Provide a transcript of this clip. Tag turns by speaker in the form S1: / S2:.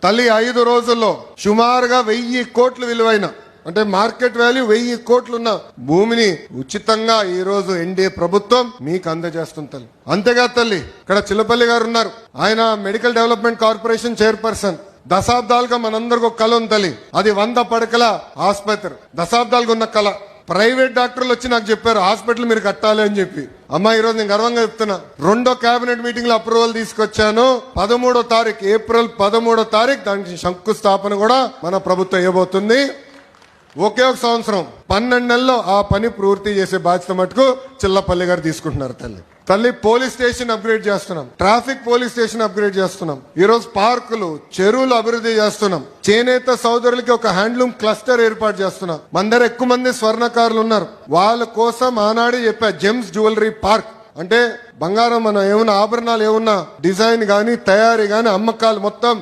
S1: తల్లి 5 రోజుల్లో సుమారుగా 1000 కోట్లు విలువైన అంటే మార్కెట్ వాల్యూ 1000 కోట్లున్న భూమిని ఉచితంగా ఈ రోజు ఎన్డీఏ ప్రభుత్వం మీకు అందజేస్తుంది తల్లి. అంతేగా తల్లి, ఇక్కడ చిల్లపల్లి గారు ఉన్నారు, ఆయన మెడికల్ డెవలప్మెంట్ కార్పొరేషన్ చైర్పర్సన్. దశాబ్దాలుగా మనందరికి ఒక కళ ఉంది తల్లి, అది 100 పడకల ఆసుపత్రి. దశాబ్దాలుగా ఉన్న కళ. ప్రైవేట్ డాక్టర్లు వచ్చి నాకు చెప్పారు హాస్పిటల్ మీరు కట్టాలి అని చెప్పి. అమ్మా ఈ రోజు నేను గర్వంగా చెప్తున్నా, 2వ కేబినెట్ మీటింగ్ లో అప్రూవల్ తీసుకొచ్చాను. 13వ తారీఖు ఏప్రిల్ 13వ తారీఖు దానికి శంకుస్థాపన కూడా మన ప్రభుత్వం ఇవ్వబోతుంది. ఒకే ఒక సంవత్సరం 12 నెలల్లో ఆ పని పూర్తి చేసే బాధ్యత మటుకు చిల్లపల్లి గారు తీసుకుంటున్నారు తల్లి. తల్లి పోలీస్ స్టేషన్ అప్గ్రేడ్ చేస్తున్నాం, ట్రాఫిక్ పోలీస్ స్టేషన్ అప్గ్రేడ్ చేస్తున్నాం, ఈ రోజు పార్కులు చెరువులు అభివృద్ధి చేస్తున్నాం, చేనేత సోదరులకి ఒక హ్యాండ్లూమ్ క్లస్టర్ ఏర్పాటు చేస్తున్నాం. మన దగ్గర ఎక్కువ మంది స్వర్ణకారులు ఉన్నారు, వాళ్ళ కోసం ఆనాడే చెప్పా జెమ్స్ జ్యువెలరీ పార్క్. అంటే బంగారం మన ఏమన్నా ఆభరణాలు ఏమన్నా డిజైన్ గానీ తయారీ గానీ అమ్మకాలు మొత్తం